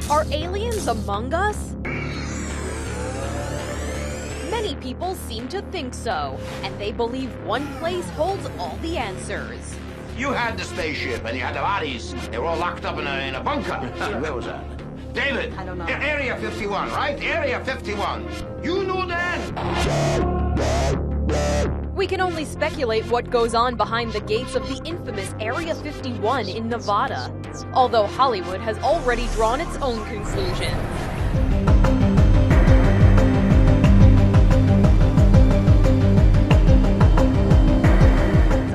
Are aliens among us? Many people seem to think so, and they believe one place holds all the answers. You had the spaceship and you had the bodies. They were all locked up in a bunker. Where was that? David! I don't know. Area 51, right? Area 51. You knew that? We can only speculate what goes on behind the gates of the infamous Area 51 in Nevada, although Hollywood has already drawn its own conclusions.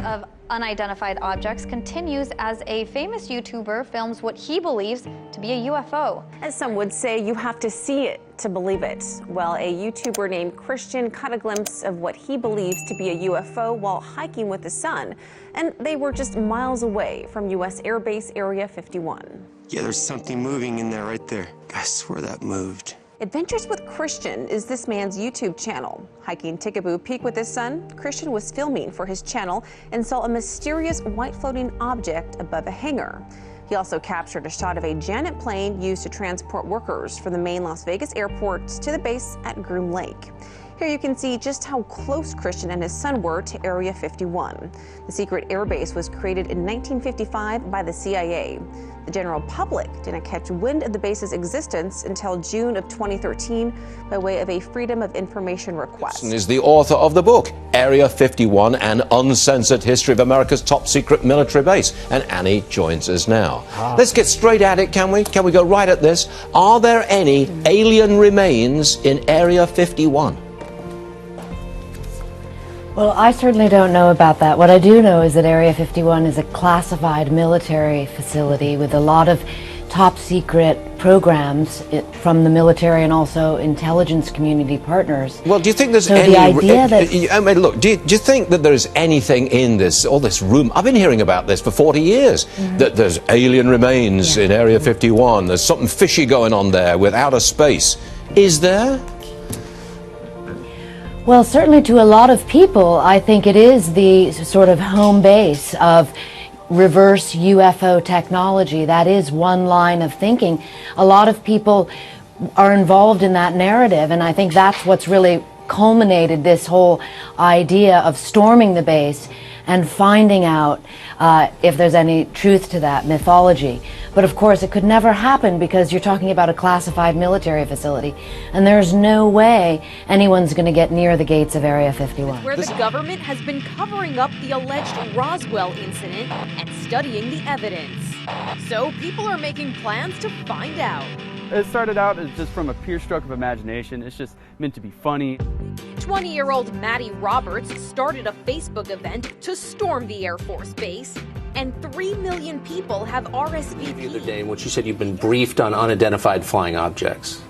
Of unidentified objects continues as a famous YouTuber films what he believes to be a UFO. As some would say, you have to see it to believe it. Well, a YouTuber named Christian caught a glimpse of what he believes to be a UFO while hiking with his son, and they were just miles away from U.S. Air Base Area 51. Yeah, there's something moving in there right there. I swear that moved. Adventures with Christian is this man's YouTube channel. Hiking Tikaboo Peak with his son, Christian was filming for his channel and saw a mysterious white floating object above a hangar. He also captured a shot of a Janet plane used to transport workers from the main Las Vegas airport to the base at Groom Lake. Here you can see just how close Christian and his son were to Area 51. The secret airbase was created in 1955 by the CIA. The general public didn't catch wind of the base's existence until June of 2013 by way of a Freedom of Information request. Is the author of the book, Area 51, An Uncensored History of America's Top Secret Military Base. And Annie joins us now. Let's get straight at it, can we? Can we go right at this? Are there any alien remains in Area 51? Well, I certainly don't know about that. What I do know is that Area 51 is a classified military facility with a lot of top secret programs from the military and also intelligence community partners. Well, do you think there's so any... the idea that... I mean, look, do you think that there's anything in this, all this room... I've been hearing about this for 40 years, that there's alien remains in Area 51. There's something fishy going on there with outer space. Is there? Well, certainly to a lot of people, I think it is the sort of home base of reverse UFO technology. That is one line of thinking. A lot of people are involved in that narrative, and I think that's what's really culminated this whole idea of storming the base and finding out if there's any truth to that mythology. But of course, it could never happen because you're talking about a classified military facility, and there's no way anyone's going to get near the gates of Area 51. Where the government has been covering up the alleged Roswell incident and studying the evidence. So people are making plans to find out. It started out as just from a pure stroke of imagination. It's just meant to be funny. 20-year-old Maddie Roberts started a Facebook event to storm the Air Force Base, and 3 million people have RSVP'd. The other day in which you said you've been briefed on unidentified flying objects.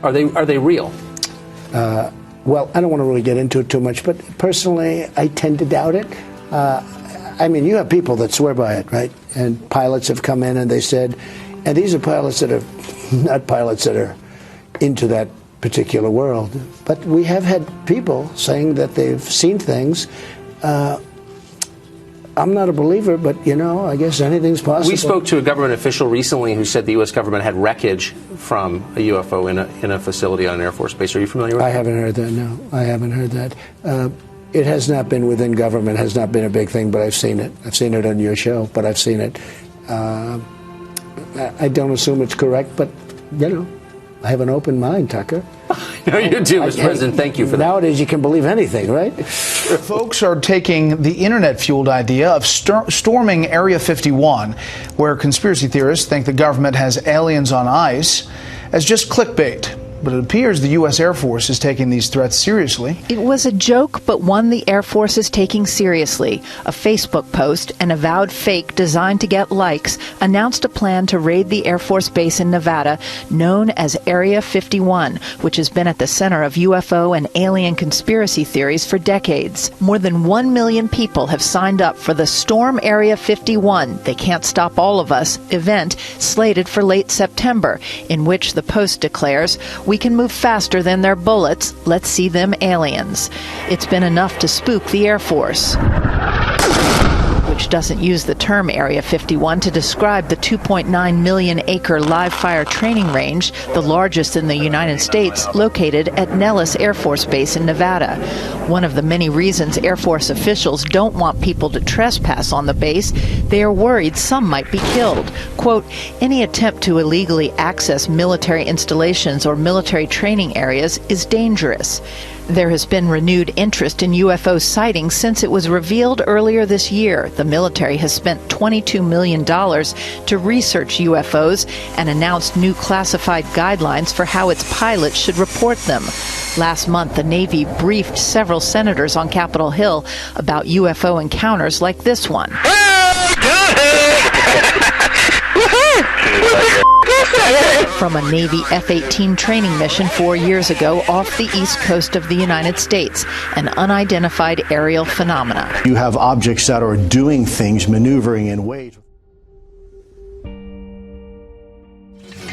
Are they real? Well, I don't want to really get into it too much, but personally, I tend to doubt it. I mean, you have people that swear by it, right? And pilots have come in and they said, and these are pilots that are not pilots that are into that particular world, but we have had people saying that they've seen things. I'm not a believer, but, you know, I guess anything's possible. We spoke to a government official recently who said the U.S. government had wreckage from a UFO in a facility on an Air Force base. Are you familiar with that? I haven't heard that, no. I haven't heard that. It has not been within government, has not been a big thing, but I've seen it. I've seen it on your show, but I've seen it. I don't assume it's correct, but, you know, I have an open mind, Tucker. No, you do, Mr. President. Thank you for that. Nowadays, you can believe anything, right? Folks are taking the internet-fueled idea of storming Area 51, where conspiracy theorists think the government has aliens on ice, as just clickbait. But it appears the U.S. Air Force is taking these threats seriously. It was a joke, but one the Air Force is taking seriously. A Facebook post, an avowed fake designed to get likes, announced a plan to raid the Air Force base in Nevada, known as Area 51, which has been at the center of UFO and alien conspiracy theories for decades. More than 1 million people have signed up for the Storm Area 51, They Can't Stop All of Us event slated for late September, in which the post declares, "We can move faster than their bullets. Let's see them aliens." It's been enough to spook the Air Force, which which doesn't use the term Area 51 to describe the 2.9 million acre live fire training range, the largest in the United States, located at Nellis Air Force Base in Nevada. One of the many reasons Air Force officials don't want people to trespass on the base, they are worried some might be killed. Quote, any attempt to illegally access military installations or military training areas is dangerous. There has been renewed interest in UFO sightings since it was revealed earlier this year. The military has spent $22 million to research UFOs and announced new classified guidelines for how its pilots should report them. Last month, the Navy briefed several senators on Capitol Hill about UFO encounters like this one. From a Navy F-18 training mission 4 years ago off the east coast of the United States, an unidentified aerial phenomena. You have objects that are doing things, maneuvering in ways.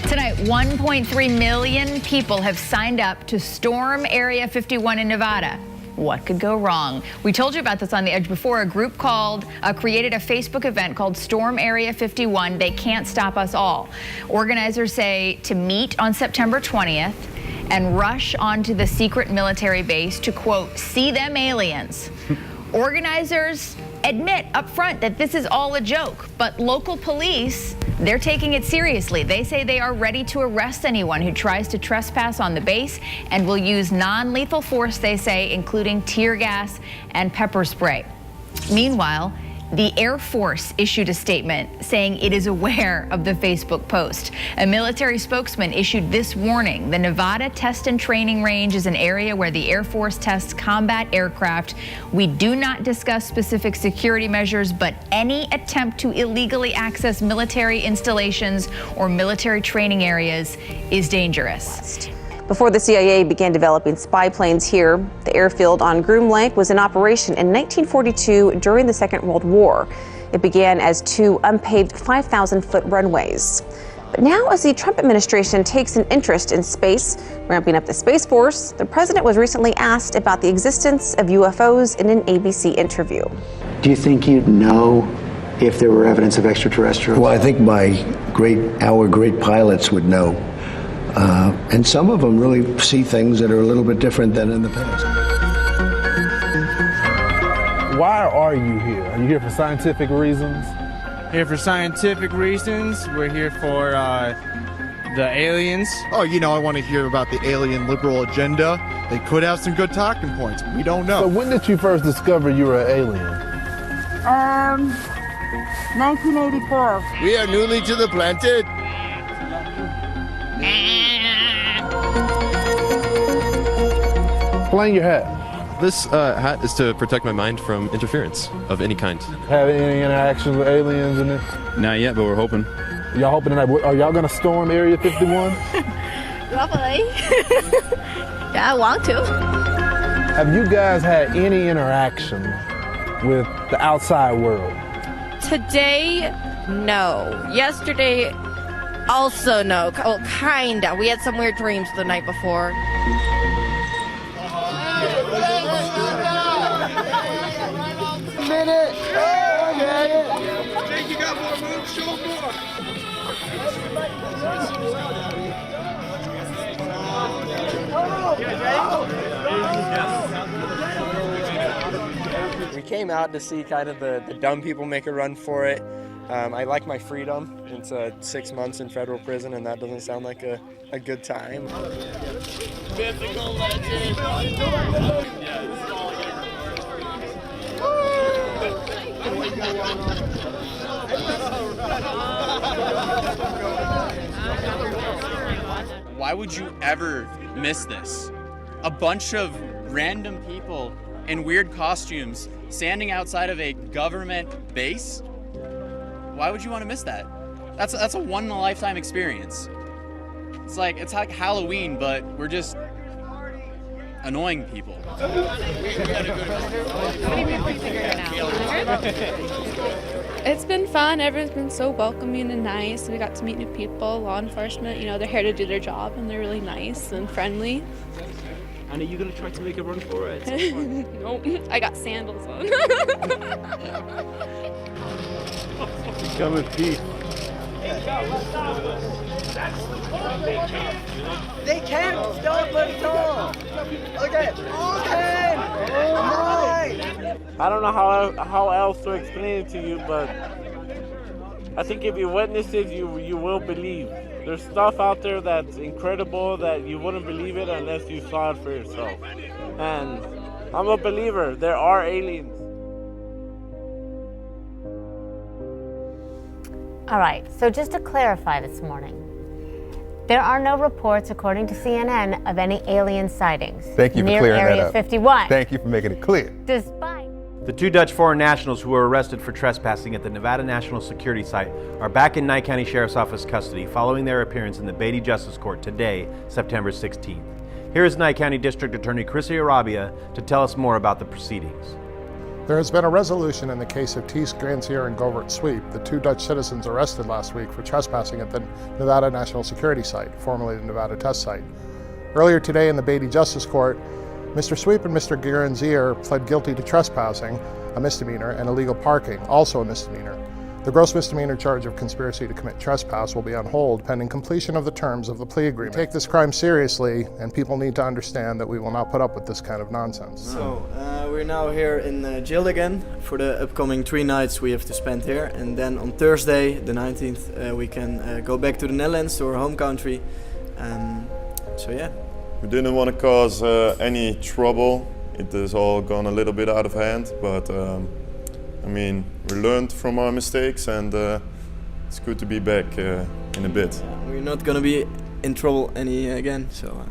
Tonight, 1.3 million people have signed up to storm Area 51 in Nevada. What could go wrong? We told you about this on The Edge before. A group created a Facebook event called Storm Area 51. They can't stop us all. Organizers say to meet on September 20th and rush onto the secret military base to, quote, see them aliens. Organizers admit up front that this is all a joke, but local police, they're taking it seriously. They say they are ready to arrest anyone who tries to trespass on the base and will use non-lethal force, they say, including tear gas and pepper spray. Meanwhile, the Air Force issued a statement saying it is aware of the Facebook post. A military spokesman issued this warning. The Nevada Test and Training Range is an area where the Air Force tests combat aircraft. We do not discuss specific security measures, but any attempt to illegally access military installations or military training areas is dangerous. Before the CIA began developing spy planes here, the airfield on Groom Lake was in operation in 1942 during the Second World War. It began as 2 unpaved 5,000-foot runways. But now, as the Trump administration takes an interest in space, ramping up the Space Force, the president was recently asked about the existence of UFOs in an ABC interview. Do you think you'd know if there were evidence of extraterrestrials? Well, I think our great pilots would know. And some of them really see things that are a little bit different than in the past. Why are you here? Are you here for scientific reasons? Here for scientific reasons. We're here for the aliens. Oh, I want to hear about the alien liberal agenda. They could have some good talking points. We don't know. So when did you first discover you were an alien? 1984. We are newly to the planet. Explain your hat. This hat is to protect my mind from interference of any kind. Have any interaction with aliens in it? Not yet, but we're hoping. Y'all hoping tonight? Are y'all gonna storm Area 51? Lovely. Yeah, I want to. Have you guys had any interaction with the outside world? Today, no. Yesterday, also no. Well, kinda. We had some weird dreams the night before. Think you got more moves? Show more. We came out to see kind of the dumb people make a run for it. I like my freedom. It's 6 months in federal prison, and that doesn't sound like a good time. Physical legend. Why would you ever miss this? A bunch of random people in weird costumes standing outside of a government base? Why would you want to miss that? That's a one-in-a-lifetime experience. It's like Halloween, but we're just annoying people. It's been fun. Everyone's been so welcoming and nice. We got to meet new people, law enforcement. They're here to do their job, and they're really nice and friendly. And are you going to try to make a run for it? Nope, I got sandals on. Come in peace. They can't stop us all. Okay. I don't know how else to explain it to you, but I think if you witness it, you will believe. There's stuff out there that's incredible that you wouldn't believe it unless you saw it for yourself. And I'm a believer. There are aliens. All right, so just to clarify this morning, there are no reports, according to CNN, of any alien sightings Thank you for near clearing Area that up. 51. Thank you for making it clear. Despite The 2 Dutch foreign nationals who were arrested for trespassing at the Nevada National Security Site are back in Nye County Sheriff's Office custody following their appearance in the Beatty Justice Court today, September 16th. Here is Nye County District Attorney Chrissy Arabia to tell us more about the proceedings. There has been a resolution in the case of Thies, Granzier, and Govert Sweep, the 2 Dutch citizens arrested last week for trespassing at the Nevada National Security Site, formerly the Nevada Test Site. Earlier today in the Beatty Justice Court, Mr. Sweep and Mr. Granzier pled guilty to trespassing, a misdemeanor, and illegal parking, also a misdemeanor. The gross misdemeanor charge of conspiracy to commit trespass will be on hold pending completion of the terms of the plea agreement. We take this crime seriously, and people need to understand that we will not put up with this kind of nonsense. So, we're now here in jail again for the upcoming 3 nights we have to spend here. And then on Thursday, the 19th, we can go back to the Netherlands, to our home country. So yeah. We didn't want to cause any trouble. It has all gone a little bit out of hand, but I mean, we learned from our mistakes, and it's good to be back in a bit. We're not gonna be in trouble again, so.